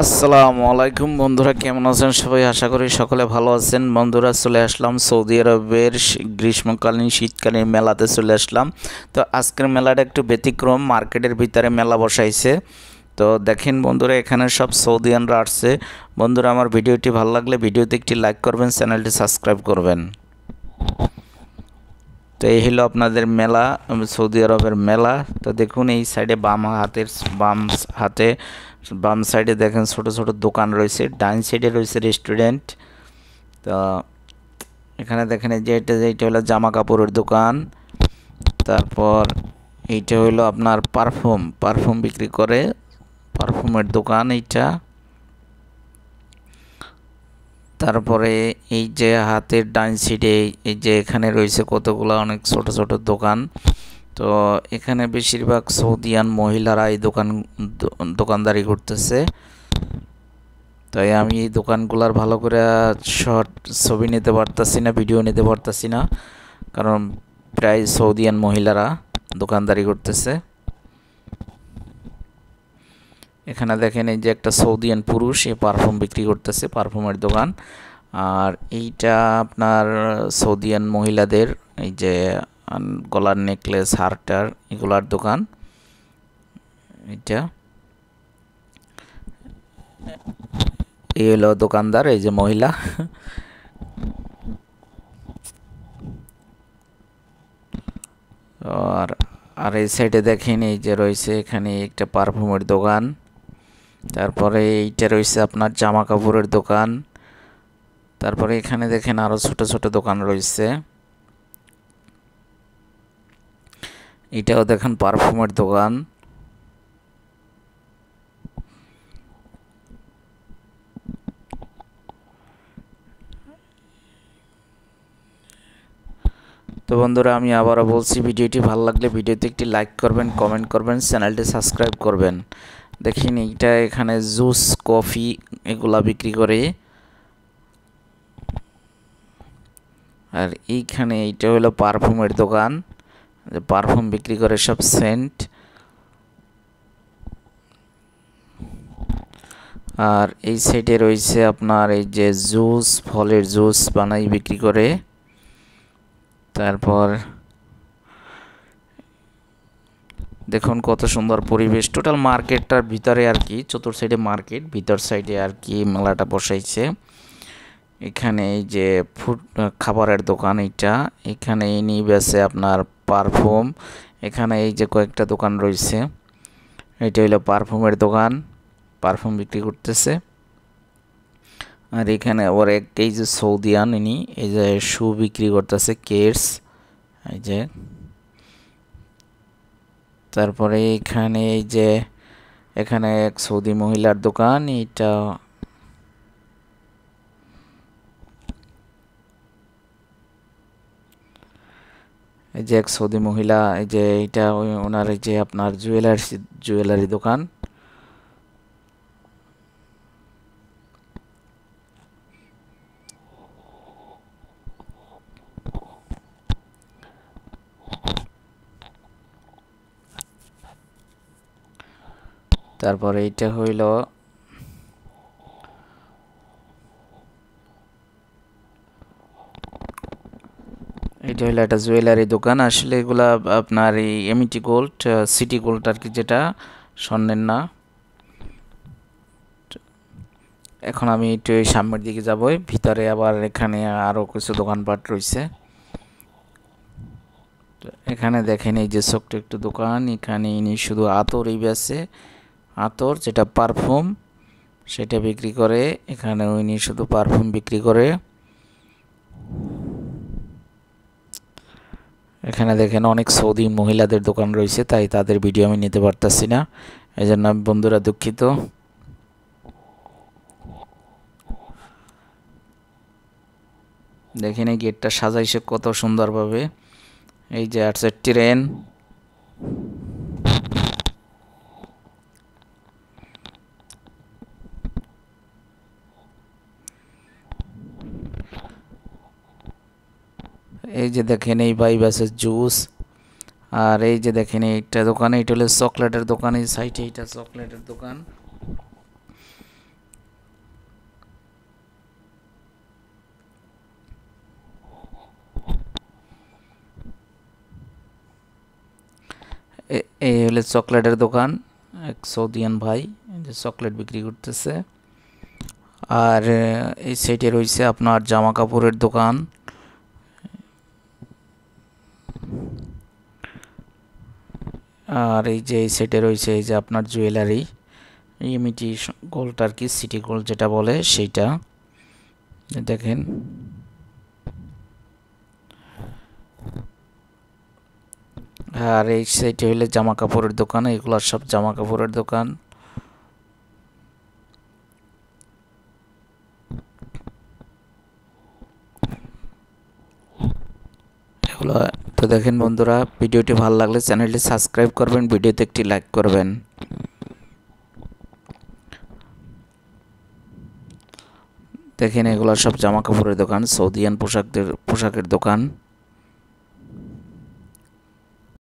আসসালামু আলাইকুম বন্ধুরা, কেমন আছেন সবাই? আশা করি সকলে ভালো আছেন। বন্ধুরা, চলে আসলাম সৌদি আরবের গ্রীষ্মকালীন শীতকালীন মেলাতে চলে আসলাম। তো আজকের মেলাটা একটু ব্যতিক্রম, মার্কেটের ভিতরে মেলা বসাইছে। তো দেখেন বন্ধুরা, এখানে সব সৌদিয়ানরা আসছে। বন্ধুরা, আমার ভিডিওটি ভালো লাগলে ভিডিওতে একটি লাইক করবেন, চ্যানেলটি সাবস্ক্রাইব করবেন। তো এই হলো আপনাদের মেলা, সৌদি আরবের মেলা। তো দেখুন এই সাইডে বাম হাতে বাম সাইডে দেখেন ছোট ছোট দোকান রয়েছে, ডাইন সাইডে রয়েছে রেস্টুরেন্ট। তো এখানে দেখেন এই যে এইটা হলো জামা কাপড়ের দোকান। তারপর এইটা হলো আপনার পারফিউম বিক্রি করে, পারফিউমের দোকান এইটা। তারপরে এই যে হাতের ডাইন সাইডে এই যে এখানে রয়েছে কতগুলো অনেক ছোট ছোট দোকান। তো এখানে বেশিরভাগ সৌদিয়ান মহিলারা এই দোকানদারি করতেছে। তাই আমি এই দোকানগুলার ভালো করে শর্ট ছবি নিতে পারতাছি না, ভিডিও নিতে পারতাছি না, কারণ প্রায় সৌদিয়ান মহিলারা দোকানদারি করতেছে। এখানে দেখেন এই যে একটা সৌদিয়ান পুরুষ, এ পারফিউম বিক্রি করতেছে, পারফিউমের দোকান। আর এইটা আপনার সৌদিয়ান মহিলাদের এই যে গলার নেকলেস, হারটার এগুলার দোকান। এটা এই হলো দোকানদার, এই যে মহিলা। আর আর এই সাইডে দেখেন এই যে রয়েছে এখানে একটা পারফিউমের দোকান। তারপরে এইটা রয়েছে আপনার জামা কাপড়ের দোকান। তারপরে এখানে দেখেন আরো ছোট ছোট দোকান রয়েছে। এটাও দেখেন পারফিউমের দোকান। তো বন্ধুরা, আমি আবারও বলছি, ভিডিওটি ভালো লাগলে ভিডিওতে একটি লাইক করবেন, কমেন্ট করবেন, চ্যানেলটি সাবস্ক্রাইব করবেন। দেখেন এইটা এখানে জুস, কফি এগুলা বিক্রি করে। আর এইখানে এইটা হলো পারফিউমের দোকান, পারফিউম বিক্রি করে, সব সেন্ট। আর এই সাইডে রয়েছে আপনার এই যে জুস, ফলের জুস বানাই বিক্রি করে। তারপর দেখুন কত সুন্দর পরিবেশ, টোটাল মার্কেটটার ভিতরে আর কি, চতুর সাইডে মার্কেট, ভিতর সাইডে আর কি মেলাটা বসাইছে। এখানে এই যে খাবারের দোকান এইটা, এখানে ইনি বেছে আপনার পারফিউম। এখানে এই যে কয়েকটা দোকান রয়েছে, এটা হলো পারফিউমের দোকান, পারফিউম বিক্রি করতেছে। আর এখানে ওর এই যে সৌদিয়ান, ইনি এই যে শু বিক্রি করতেছে, কেটস এই যে। তারপরে এখানে এই যে এখানে এক সৌদি মহিলার দোকান, এইটা এই যে এক সৌদি মহিলা, এই যে এটা ওনার এই যে আপনার জুয়েলারি দোকান। তারপরে এইটা হইল একটা জুয়েলারি দোকান। আসলে এগুলা আপনার এই এমইটি গোল্ড, সিটি গোল্ড আর কি, যেটা স্বর্ণের না। এখন আমি একটু সামনের দিকে যাব, ভিতরে আবার এখানে আরো কিছু দোকানপাট রয়েছে। এখানে দেখেন এই যে ছোট্ট একটু দোকান, এখানে ইনি শুধু আতরই বেচে, আতর যেটা পারফিউম সেটা বিক্রি করে। এখানে উনি শুধু পারফিউম বিক্রি করে। এখানে দেখেন অনেক সৌদি মহিলাদের দোকান রয়েছে, তাই তাদের ভিডিও আমি নিতে পারতাছি না, এই জন্য আমি বন্ধুরা দুঃখিত। দেখেন এই গেটটা সাজাইছে কত সুন্দরভাবে, এই যে আসছে ট্রেন। এই যে দেখেন এই ভাই বেচে জুস। আর এই যে দেখেন এইটা দোকান, এটা হলো চকলেটের দোকান, এই সাইডে এইটা চকলেটের দোকান। আর এই যে দেখেন এই যে চকলেটের দোকান, এটা হলো চকলেটের দোকান। আর এই যে দেখেন এইটা দোকান, এটা হলো চকলেটের দোকান। আর এই যে দেখেন এইটা দোকান, এটা হলো চকলেটের দোকান। এই হলো চকলেটের দোকান, এক সৌদিয়ান ভাই যে চকলেট বিক্রি করতেছে। আর এই সাইডে রয়েছে আপনার জামা কাপড়ের দোকান। আর এই যে এই সাইডে রয়েছে এই যে আপনার জুয়েলারি, ইমিটি গোল্ড আর কি, সিটি গোল্ড যেটা বলে সেইটা দেখেন। আর এই সাইডে হইলে জামা কাপড়ের দোকান, এগুলো সব জামা কাপড়ের দোকান। এগুলো তো দেখেন বন্ধুরা, ভিডিওটি ভালো লাগলে চ্যানেলটি সাবস্ক্রাইব করবেন, ভিডিওতে একটি লাইক করবেন। দেখেন এগুলো সব জামা কাপড়ের দোকান, সৌদিয়ান পোশাকের দোকান।